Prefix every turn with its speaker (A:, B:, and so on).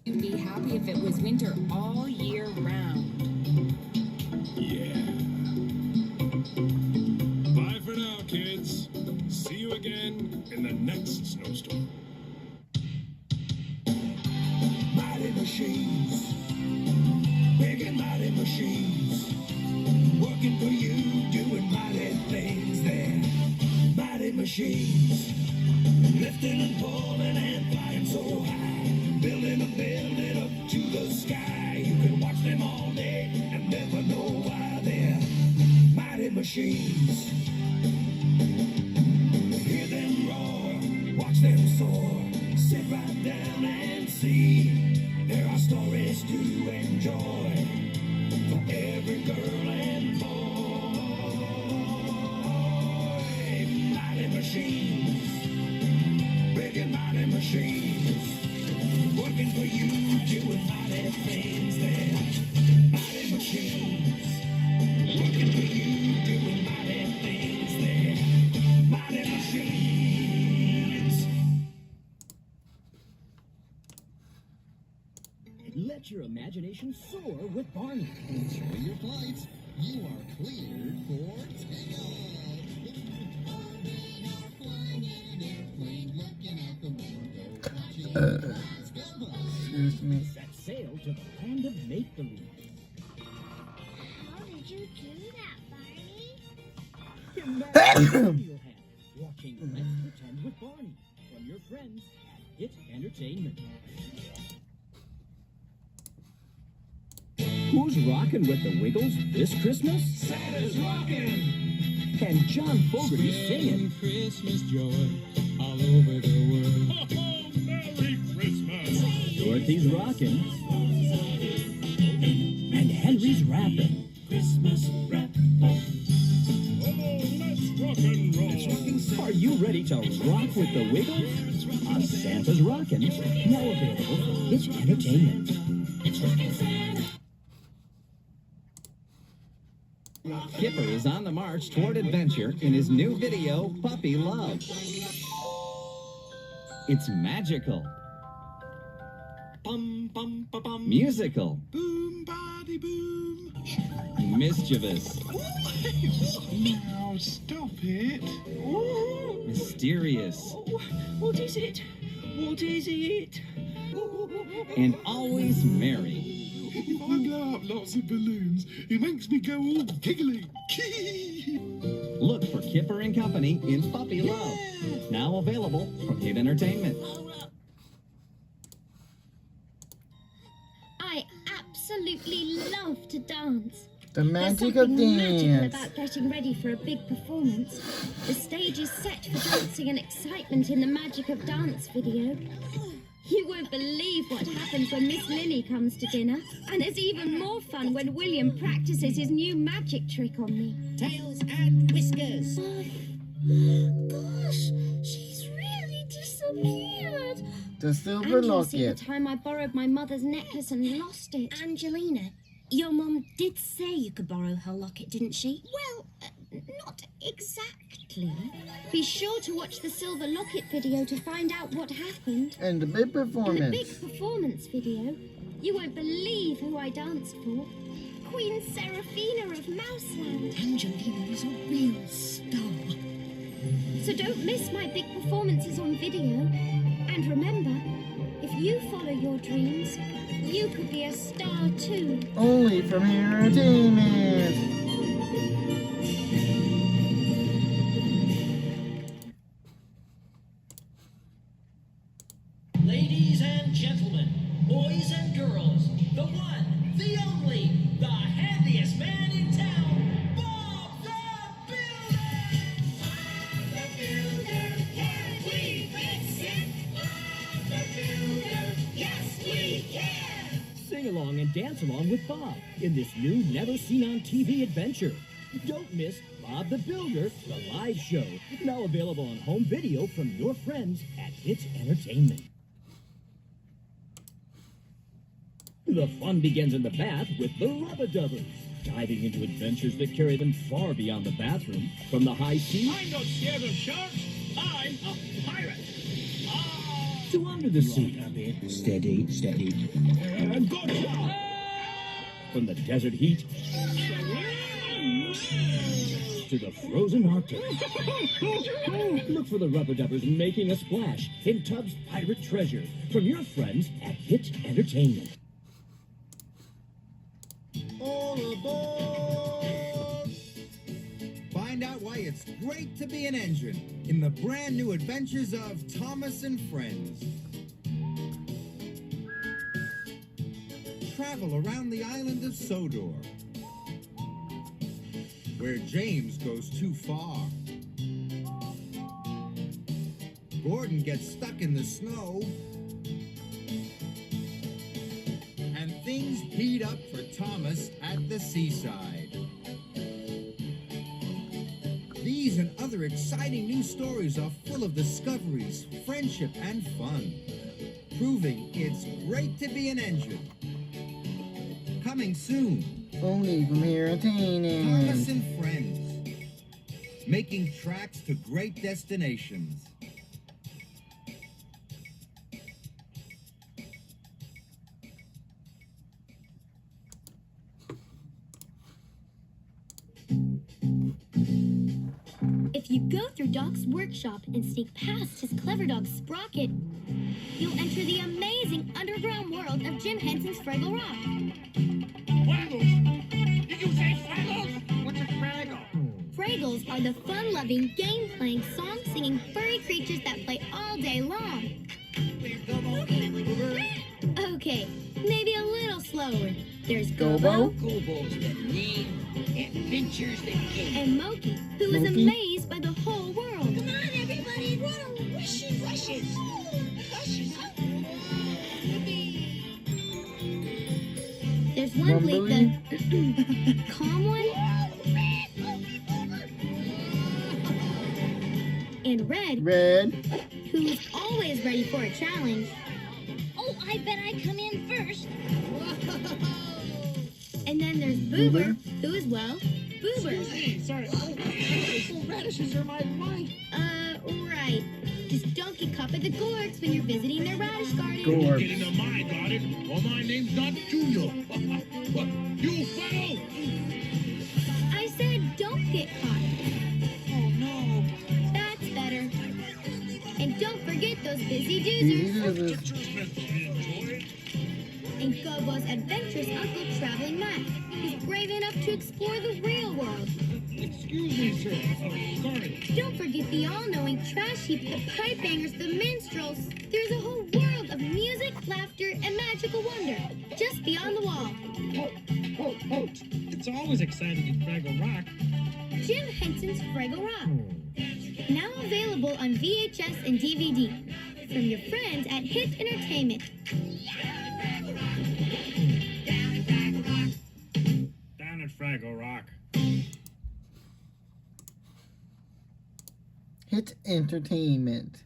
A: You'd be happy if it was winter all year round.
B: Yeah. Bye for now, kids. See you again in the next snowstorm.
C: Mighty machines, big and mighty machines, working for you, doing mighty things there. Mighty machines, lifting and pulling and flying so high, building a building up to the sky. You can watch them all day and never know why they're mighty machines. Hear them roar, watch them soar, sit right down and see. There are stories to enjoy for every girl and boy. Mighty machines, big and mighty machines, working for you, doing mighty things there. Mighty machines, working for you, doing mighty things there. Mighty machines.
D: Let your imagination soar with Barney.
E: Enjoy your flights. You are cleared for takeoff. We are flying in an airplane, looking out the window.
F: Excuse me.
D: Set sail to the land of make-believe.
G: How did you do that, Barney?
D: Imagine you'll have watching Let's Pretend with Barney from your friends at Hit Entertainment. Who's rocking with the Wiggles this Christmas?
C: Santa's rocking.
D: And John Fogerty's singing.
E: Christmas joy all over the world.
B: Oh, Merry Christmas!
D: Dorothy's rocking. And Henry's rapping.
C: Christmas rap.
B: Oh, let's rock and roll!
D: Are you ready to rock with the Wiggles? On Santa's Rockin', now available from Hit Entertainment. Kipper is on the march toward adventure in his new video, Puppy Love. It's magical,
C: Bum, bum, ba, bum.
D: musical,
C: Boom, body, boom.
D: mischievous,
C: Now stop it.
D: mysterious,
H: What is it? What is it?
D: and always merry.
C: If I blow up lots of balloons, it makes me go all giggly.
D: Look for Kipper and Company in Puppy Love. Now available from Hit Entertainment.
G: I absolutely love to dance.
F: The
G: There's
F: magic of
G: something magical
F: dance.
G: about getting ready for a big performance. The stage is set for dancing and excitement in the Magic of Dance video. You won't believe what happens when Miss Lily comes to dinner. And it's even more fun when William practices his new magic trick on me.
H: Tails and whiskers.
G: Gosh, she's really disappeared.
F: The silver
G: And you see the
F: locket.
G: time I borrowed my mother's necklace and lost it.
I: Angelina, your mum did say you could borrow her locket, didn't she?
G: Well, not exactly. Be sure to watch the Silver Locket video to find out what happened.
F: And the big
G: In the
F: performance.
G: big performance video, you won't believe who I danced for. Queen Seraphina of Mouseland.
I: Angelina is a real star.
G: So don't miss my big performances on video. And remember, if you follow your dreams, you could be a star too.
F: Only from Hit Entertainment.
H: Ladies and gentlemen, boys and girls, the one, the only, the handiest man in town, Bob the Builder! Bob the Builder, can we fix it? Bob the Builder, yes we can!
D: Sing along and dance along with Bob in this new never seen on TV adventure. Don't miss Bob the Builder, the live show, now available on home video from your friends at Hit Entertainment. The fun begins in the bath with the Rubba-Dubbers, diving into adventures that carry them far beyond the bathroom. From the high seas
B: I'm not scared of sharks. I'm a pirate. Ah!
D: to under the sea. Steady, steady.
B: Good job.
D: From the desert heat to the frozen Arctic. Look for the rubber dubbers making a splash in Tubbs Pirate Treasure from your friends at Hit Entertainment.
J: All aboard! Find out why it's great to be an engine in the brand new adventures of Thomas and Friends. Travel around the island of Sodor, where James goes too far. Gordon gets stuck in the snow. And things heat up for Thomas at the seaside. These and other exciting new stories are full of discoveries, friendship, and fun, proving it's great to be an engine. Coming soon.
F: Only from here
J: Thomas
F: Entertainment.
J: and Friends, making tracks to great destinations.
G: If you go through Doc's workshop and sneak past his clever dog Sprocket, you'll enter the amazing underground world of Jim Henson's Fraggle Rock.
C: Fraggles? Did you say Fraggles? What's a Fraggle?
G: Fraggles are the fun-loving, game-playing, song-singing furry creatures that play all day long. Okay, maybe a little slower. There's Gobo
E: Gobos that name, adventures that game.
G: and Moki, who is
F: Moki?
G: amazed by the whole world.
I: Come on, everybody, run! Rushes, rushes! Rushes!
G: There's Lumbly, the calm one, and Red, who's always ready for a challenge.
I: Oh, I bet I come in first.
G: And then there's Boober, who is, well, Boober.
E: Hey, sorry. Oh, radishes are my life.
G: Right. Just don't get caught by the Gorks when you're visiting their radish garden.
F: Gork.
B: Get into my garden, or my name's not Junior. What? You fellow!
G: I said don't get caught.
E: Oh, no.
G: That's better. And don't forget those busy doozers. And Gobo's adventurous Uncle Traveling Matt, who's brave enough to explore the real world.
B: Excuse me, sir. Oh, sorry.
G: Don't forget the all-knowing trash heap, the pipe bangers, the minstrels. There's a whole world of music, laughter, and magical wonder just beyond the wall.
E: It's always exciting in Fraggle Rock.
G: Jim Henson's Fraggle Rock. Now available on VHS and DVD. From your friends at Hit Entertainment.
B: Down at Fraggle Rock.
F: Hit Entertainment.